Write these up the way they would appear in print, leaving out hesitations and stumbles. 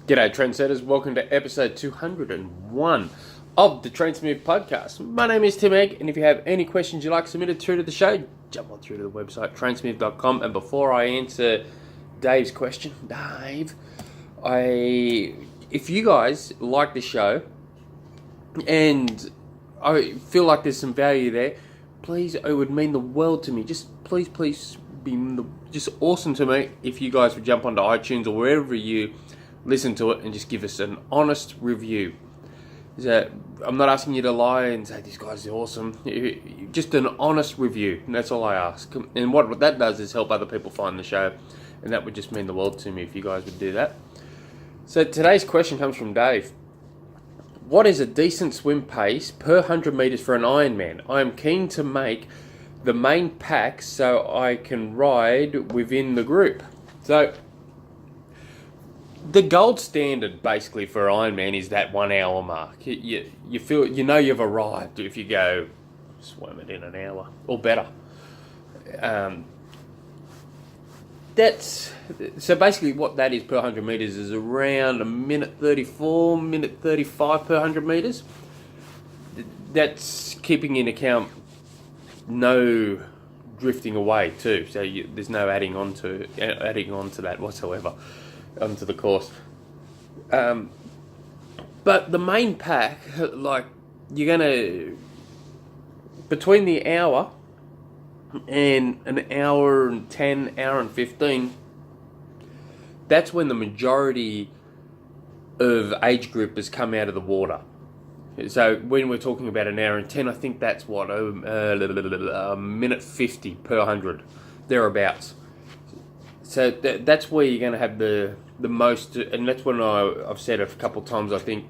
G'day trendsetters, welcome to episode 201 of the Train Smooth podcast. My name is Tim Egg, and if you have any questions you'd like submitted through to the show, jump on through to the website trainsmooth.com. And before I answer Dave's question, if you guys like the show and I feel like there's some value there, please, it would mean the world to me. Just please be just awesome to me if you guys would jump onto iTunes or wherever you listen to it and just give us an honest review. I'm not asking you to lie and say this guy's awesome. Just an honest review, and that's all I ask. And what that does is help other people find the show, and that would just mean the world to me if you guys would do that. So today's question comes from Dave. What is a decent swim pace per 100 metres for an Ironman? I am keen to make the main pack so I can ride within the group. So the gold standard basically for Ironman is that 1 hour mark. You feel, you've arrived if you go swim it in an hour or better. So basically what that is per 100 metres is around a minute 34, minute 35 per 100 metres. That's keeping in account no drifting away too. So there's no adding on to that whatsoever onto the course. But the main pack, like you're gonna between the hour and an hour and 10, hour and 15, that's when the majority of age groupers come out of the water. So when we're talking about an hour and 10, I think that's what, a minute 50 per 100, thereabouts. So that's where you're going to have the most, and that's when I've said a couple of times, I think,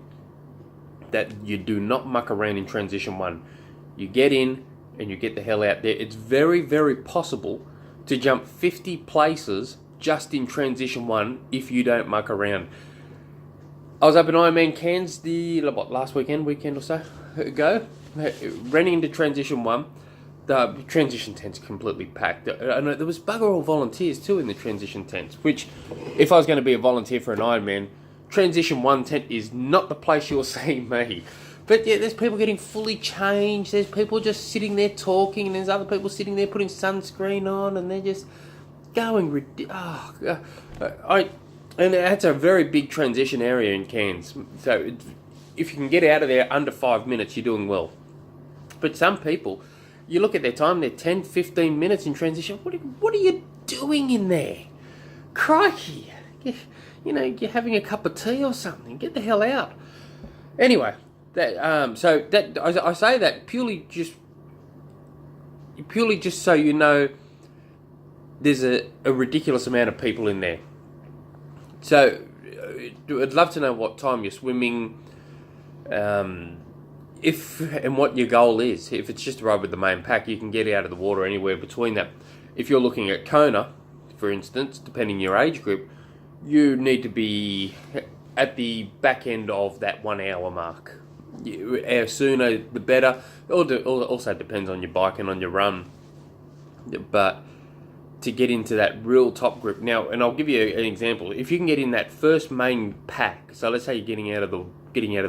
that you do not muck around in transition one. You get in and you get the hell out there. It's very, very possible to jump 50 places just in transition one if you don't muck around. I was up in Ironman Cairns last weekend or so ago, running into transition one. The transition tent's completely packed. I know there was bugger all volunteers too in the transition tents, which, if I was going to be a volunteer for an Ironman, transition one tent is not the place you'll see me. But yeah, there's people getting fully changed, there's people just sitting there talking, and there's other people sitting there putting sunscreen on, and they're just going ridiculous. And that's a very big transition area in Cairns. So if you can get out of there under 5 minutes, you're doing well. But some people, you look at their time, they're 10, 15 minutes in transition. What are you doing in there? Crikey. You're having a cup of tea or something. Get the hell out. Anyway, I say that purely just so you know there's a ridiculous amount of people in there. So I'd love to know what time you're swimming, if and what your goal is. If it's just to ride with the main pack, you can get out of the water anywhere between that. If you're looking at Kona, for instance, depending on your age group, you need to be at the back end of that 1 hour mark. The sooner the better. It also depends on your bike and on your run. But to get into that real top group now, and I'll give you an example. If you can get in that first main pack, so let's say you're getting out of the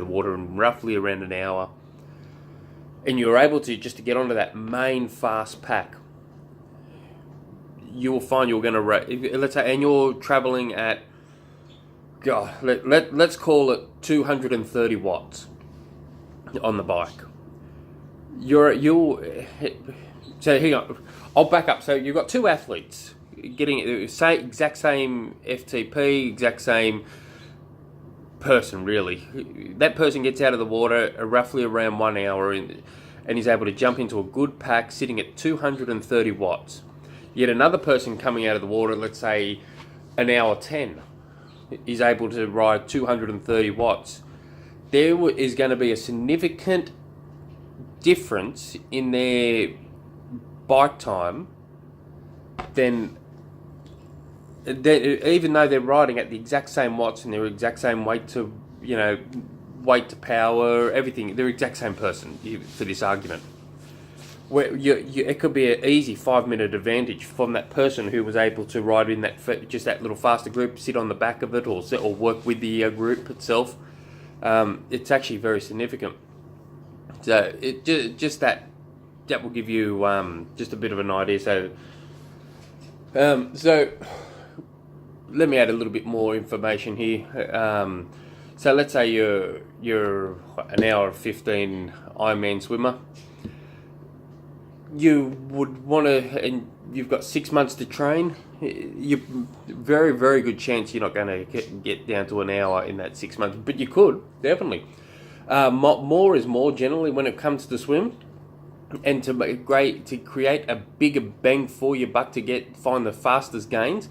water in roughly around an hour, and you're able to just to get onto that main fast pack, you will find you're going to, let's say, and you're traveling at, let's call it 230 watts on the bike. So hang on, I'll back up. So you've got two athletes getting exact same FTP, exact same person really. That person gets out of the water roughly around 1 hour and is able to jump into a good pack sitting at 230 watts. Yet another person coming out of the water, let's say an hour 10, is able to ride 230 watts. There is going to be a significant difference in their bike time then even though they're riding at the exact same watts and their exact same weight to power, everything, they're the exact same person for this argument. where it could be an easy 5 minute advantage from that person who was able to ride in just that little faster group, sit on the back of it, or work with the group itself. It's actually very significant. So just that will give you just a bit of an idea. So let me add a little bit more information here. So let's say you're an hour 15 Ironman swimmer. You would want to, and you've got 6 months to train. You very, very good chance you're not going to get down to an hour in that 6 months, but you could definitely. More is more generally when it comes to swim, and to create a bigger bang for your buck to find the fastest gains.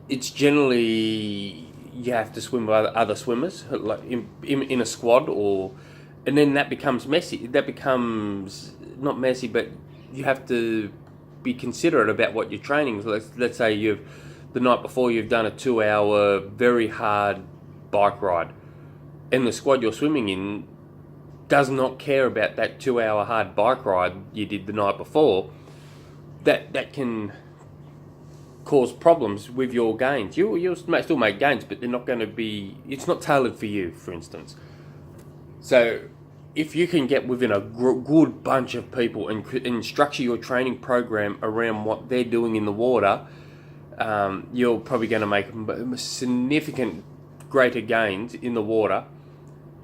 It's generally you have to swim with other swimmers, like in a squad, and then that becomes messy. That becomes not messy, but you have to be considerate about what you're training. So let's say the night before you've done a 2-hour very hard bike ride, and the squad you're swimming in does not care about that 2-hour hard bike ride you did the night before. That can cause problems with your gains. You'll still make gains, but they're not going to be. It's not tailored for you, for instance. So if you can get within a good bunch of people and structure your training program around what they're doing in the water, you're probably going to make significant greater gains in the water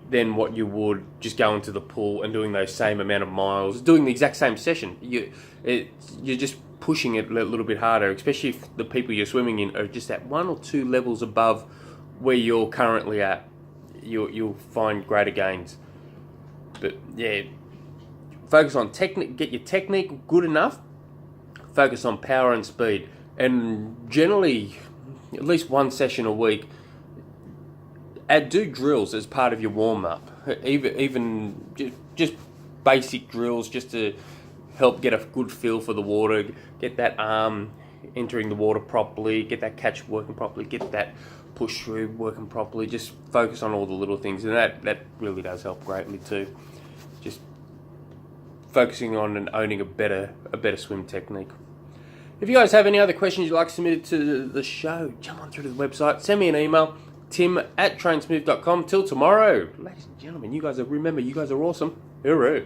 than what you would just going to the pool and doing those same amount of miles, doing the exact same session. You're just pushing it a little bit harder, especially if the people you're swimming in are just at 1 or 2 levels above where you're currently at. You'll find greater gains. But yeah, focus on technique. Get your technique good enough. Focus on power and speed, and generally, at least one session a week. Do drills as part of your warm up. Even just basic drills, just to help get a good feel for the water. Get that arm entering the water properly. Get that catch working properly. Get that push through working properly. Just focus on all the little things, and that really does help greatly too. Just focusing on and owning a better swim technique. If you guys have any other questions you'd like submitted to the show, jump on through to the website, send me an email, tim@trainsmooth.com. Till tomorrow, ladies and gentlemen, you guys are awesome. Hooroo.